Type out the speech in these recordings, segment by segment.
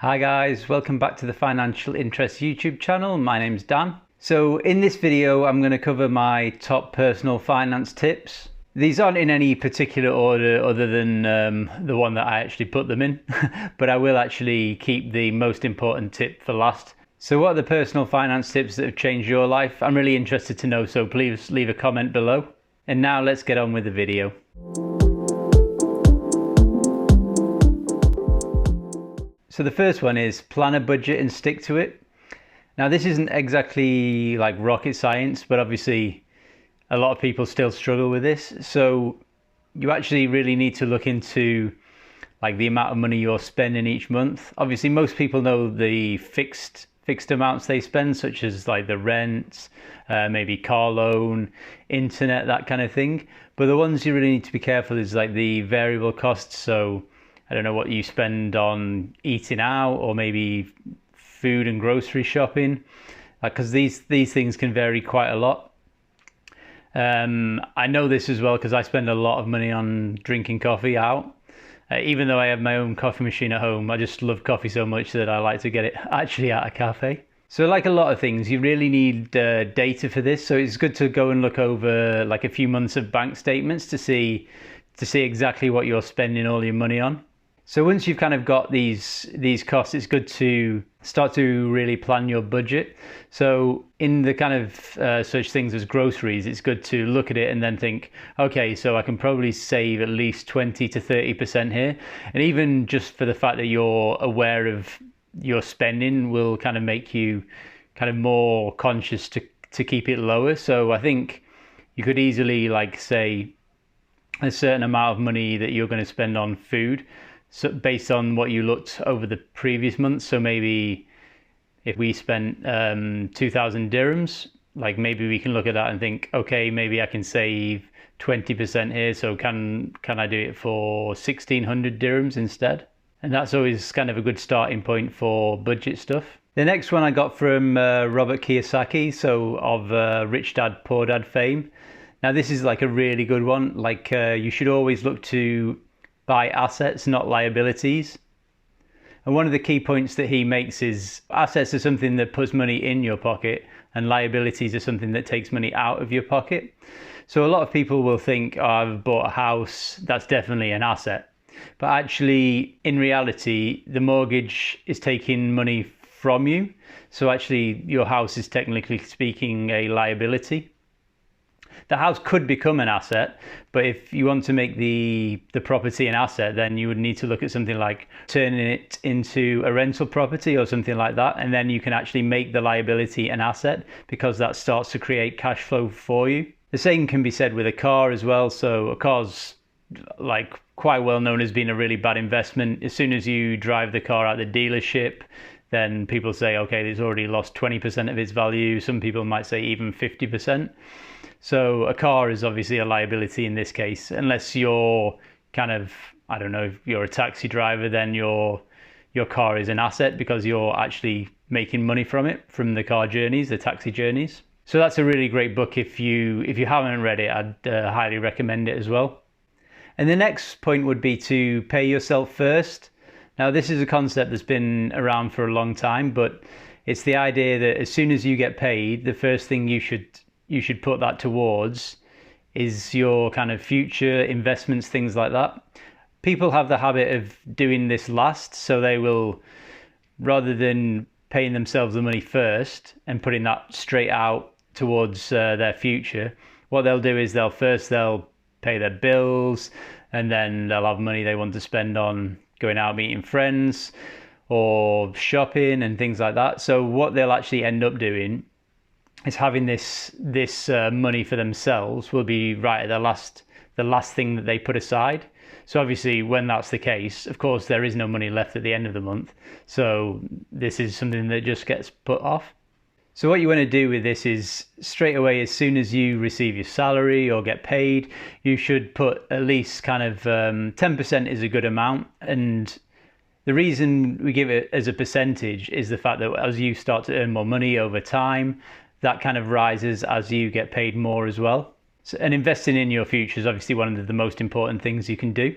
Hi guys, welcome back to the Financial Interest YouTube channel. My name's Dan. So in this video, I'm going to cover my top personal finance tips. These aren't in any particular order other than the one that I actually put them in, but I will actually keep the most important tip for last. So what are the personal finance tips that have changed your life? I'm really interested to know, so please leave a comment below. And now let's get on with the video. So the first one is plan a budget and stick to it. Now this isn't exactly like rocket science, but obviously a lot of people still struggle with this. So you actually really need to look into like the amount of money you're spending each month. Obviously most people know the fixed amounts they spend, such as like the rent, maybe car loan, internet, that kind of thing. But the ones you really need to be careful is like the variable costs. So I don't know what you spend on eating out or maybe food and grocery shopping, because these things can vary quite a lot. I know this as well because I spend a lot of money on drinking coffee out. Even though I have my own coffee machine at home, I just love coffee so much that I like to get it actually at a cafe. So like a lot of things, you really need data for this. So it's good to go and look over like a few months of bank statements to see exactly what you're spending all your money on. So once you've kind of got these costs, it's good to start to really plan your budget. So in the kind of such things as groceries, it's good to look at it and then think, okay, so I can probably save at least 20 to 30% here. And even just for the fact that you're aware of your spending will kind of make you kind of more conscious to keep it lower. So I think you could easily like say a certain amount of money that you're going to spend on food. So based on what you looked over the previous month, so maybe if we spent 2,000 dirhams, like maybe we can look at that and think, okay, maybe I can save 20% here. So can I do it for 1,600 dirhams instead? And that's always kind of a good starting point for budget stuff. The next one I got from Robert Kiyosaki, so of Rich Dad Poor Dad fame. Now this is like a really good one. Like you should always look to buy assets, not liabilities. And one of the key points that he makes is assets are something that puts money in your pocket and liabilities are something that takes money out of your pocket. So a lot of people will think, oh, I've bought a house, that's definitely an asset. But actually, in reality, the mortgage is taking money from you. So actually, your house is technically speaking a liability. The house could become an asset, but if you want to make the property an asset, then you would need to look at something like turning it into a rental property or something like that. And then you can actually make the liability an asset because that starts to create cash flow for you. The same can be said with a car as well. So a car's like quite well known as being a really bad investment. As soon as you drive the car out the dealership, then people say, okay, it's already lost 20% of its value. Some people might say even 50%. So a car is obviously a liability in this case, unless you're kind of, I don't know, if you're a taxi driver, then your car is an asset because you're actually making money from it, from the car journeys, the taxi journeys. So that's a really great book. If you haven't read it, I'd highly recommend it as well. And the next point would be to pay yourself first. Now this is a concept that's been around for a long time, but it's the idea that as soon as you get paid, the first thing you should put that towards is your kind of future investments, things like that. People have the habit of doing this last, so they will, rather than paying themselves the money first and putting that straight out towards their future, what they'll do is they'll pay their bills, and then they'll have money they want to spend on going out meeting friends or shopping and things like that. So what they'll actually end up doing is having this money for themselves will be right at the last thing that they put aside. So obviously when that's the case, of course there is no money left at the end of the month. So this is something that just gets put off. So what you want to do with this is straight away, as soon as you receive your salary or get paid, you should put at least kind of 10% is a good amount. And the reason we give it as a percentage is the fact that as you start to earn more money over time, that kind of rises as you get paid more as well. So, and investing in your future is obviously one of the most important things you can do.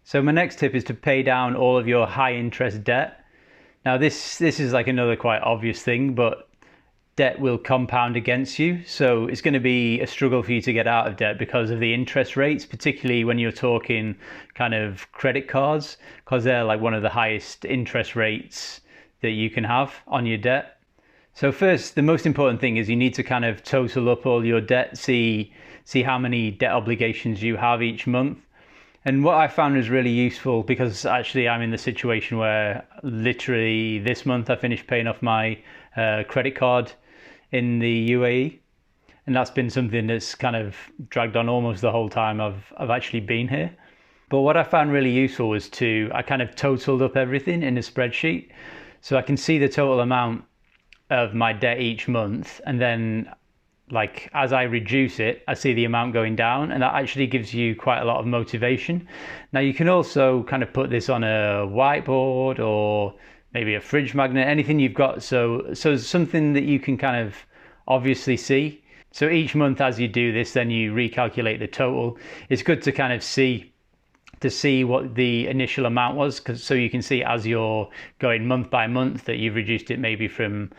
So my next tip is to pay down all of your high interest debt. Now this is like another quite obvious thing, but debt will compound against you. So it's going to be a struggle for you to get out of debt because of the interest rates, particularly when you're talking kind of credit cards, because they're like one of the highest interest rates that you can have on your debt. So first, the most important thing is you need to kind of total up all your debt, see how many debt obligations you have each month. And what I found was really useful, because actually I'm in the situation where literally this month I finished paying off my credit card in the UAE, and that's been something that's kind of dragged on almost the whole time I've actually been here. But what I found really useful was I kind of totaled up everything in a spreadsheet, so I can see the total amount of my debt each month, and then like as I reduce it, I see the amount going down, and that actually gives you quite a lot of motivation. Now you can also kind of put this on a whiteboard or maybe a fridge magnet, anything you've got, so something that you can kind of obviously see. So each month as you do this, then you recalculate the total. It's good to kind of see what the initial amount was, so you can see as you're going month by month that you've reduced it, maybe from,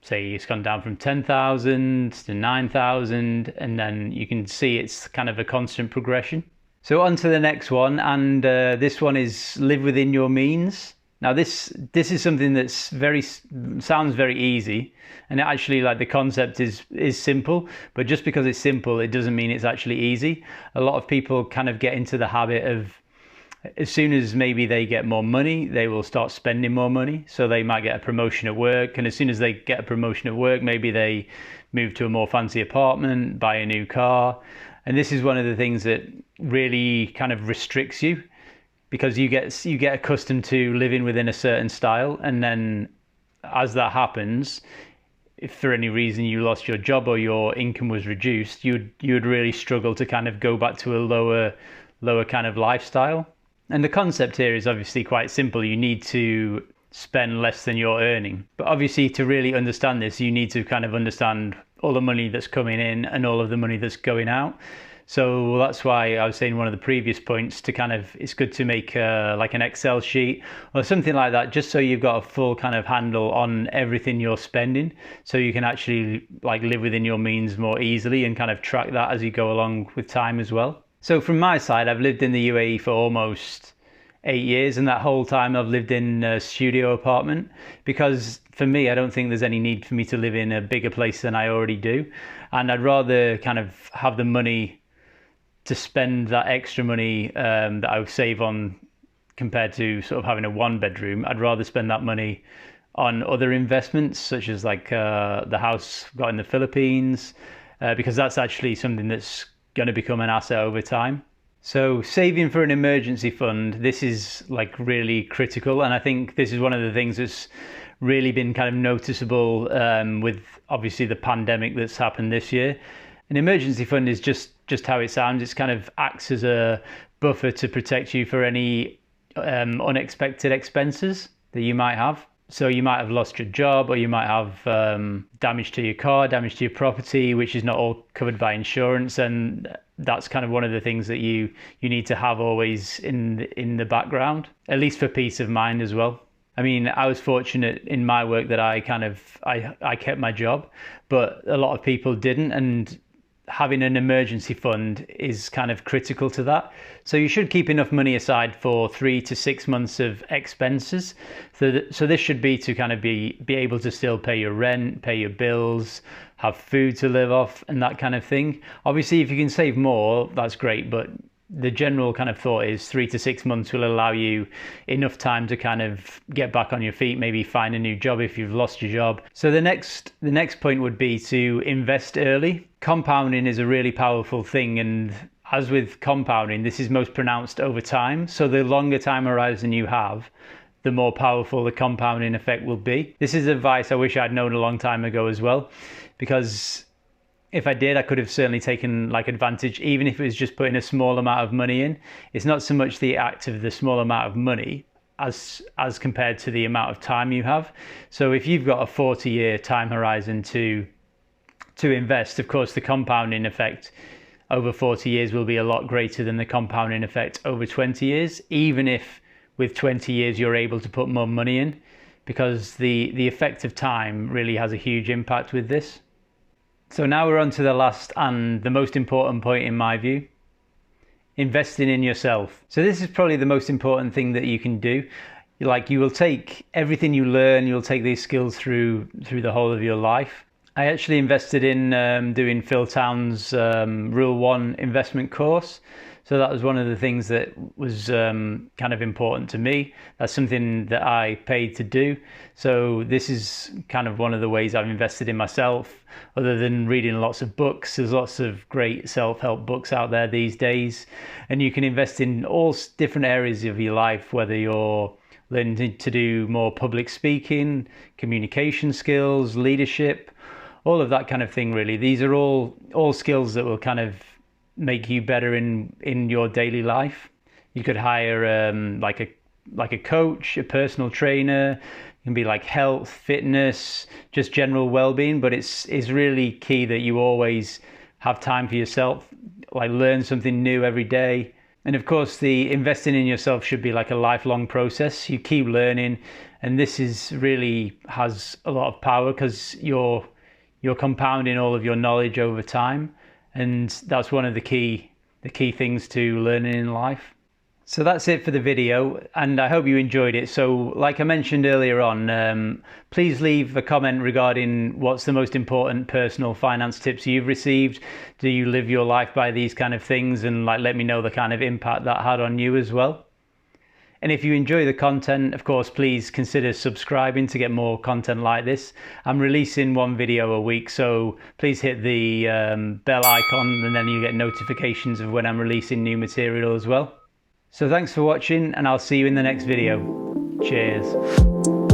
say it's gone down from 10,000 to 9,000, and then you can see it's kind of a constant progression. So on to the next one, and this one is live within your means. Now this is something that's sounds very easy, and actually like the concept is simple, but just because it's simple it doesn't mean it's actually easy. A lot of people kind of get into the habit of, as soon as maybe they get more money, they will start spending more money. So they might get a promotion at work, and as soon as they get a promotion at work, maybe they move to a more fancy apartment, buy a new car. And this is one of the things that really kind of restricts you, because you get accustomed to living within a certain style, and then as that happens, if for any reason you lost your job or your income was reduced, you'd really struggle to kind of go back to a lower kind of lifestyle. And the concept here is obviously quite simple. You need to spend less than you're earning. But obviously to really understand this, you need to kind of understand all the money that's coming in and all of the money that's going out. So that's why I was saying one of the previous points, to kind of, it's good to make like an Excel sheet or something like that, just so you've got a full kind of handle on everything you're spending, so you can actually like live within your means more easily and kind of track that as you go along with time as well. So from my side, I've lived in the UAE for almost 8 years, and that whole time I've lived in a studio apartment, because for me, I don't think there's any need for me to live in a bigger place than I already do. And I'd rather kind of have the money to spend that extra money that I would save on, compared to sort of having a one bedroom. I'd rather spend that money on other investments, such as like the house I've got in the Philippines, because that's actually something that's going to become an asset over time. So saving for an emergency fund, this is like really critical. And I think this is one of the things that's really been kind of noticeable with obviously the pandemic that's happened this year. An emergency fund is just how it sounds. It's kind of acts as a buffer to protect you for any unexpected expenses that you might have. So you might have lost your job, or you might have damage to your car, damage to your property, which is not all covered by insurance. And that's kind of one of the things that you need to have always in the background, at least for peace of mind as well. I mean, I was fortunate in my work that I kept my job, but a lot of people didn't, and having an emergency fund is kind of critical to that. So you should keep enough money aside for 3 to 6 months of expenses. So this should be to kind of be able to still pay your rent, pay your bills, have food to live off, and that kind of thing. Obviously, if you can save more, that's great, but the general kind of thought is 3 to 6 months will allow you enough time to kind of get back on your feet, maybe find a new job if you've lost your job. So the next point would be to invest early. Compounding is a really powerful thing, and as with compounding, this is most pronounced over time. So the longer time horizon you have, the more powerful the compounding effect will be. This is advice I wish I'd known a long time ago as well, because if I did, I could have certainly taken like advantage, even if it was just putting a small amount of money in. It's not so much the act of the small amount of money as compared to the amount of time you have. So if you've got a 40-year time horizon to invest, of course, the compounding effect over 40 years will be a lot greater than the compounding effect over 20 years, even if with 20 years you're able to put more money in, because the effect of time really has a huge impact with this. So now we're on to the last and the most important point in my view: investing in yourself. So this is probably the most important thing that you can do. Like, you will take everything you learn, you'll take these skills through the whole of your life. I actually invested in doing Phil Town's Rule 1 investment course. So that was one of the things that was kind of important to me. That's something that I paid to do. So this is kind of one of the ways I've invested in myself, other than reading lots of books. There's lots of great self-help books out there these days. And you can invest in all different areas of your life, whether you're learning to do more public speaking, communication skills, leadership, all of that kind of thing, really. These are all skills that will kind of make you better in your daily life. You could hire like a coach, a personal trainer. It can be like health, fitness, just general well-being, but it's really key that you always have time for yourself, like learn something new every day. And of course, the investing in yourself should be like a lifelong process. You keep learning, and this is really has a lot of power because you're compounding all of your knowledge over time. And that's one of the key things to learning in life. So that's it for the video, and I hope you enjoyed it. So like I mentioned earlier on, please leave a comment regarding what's the most important personal finance tips you've received. Do you live your life by these kind of things? And like, let me know the kind of impact that had on you as well. And if you enjoy the content, of course, please consider subscribing to get more content like this. I'm releasing one video a week, so please hit the bell icon, and then you get notifications of when I'm releasing new material as well. So thanks for watching, and I'll see you in the next video. Cheers.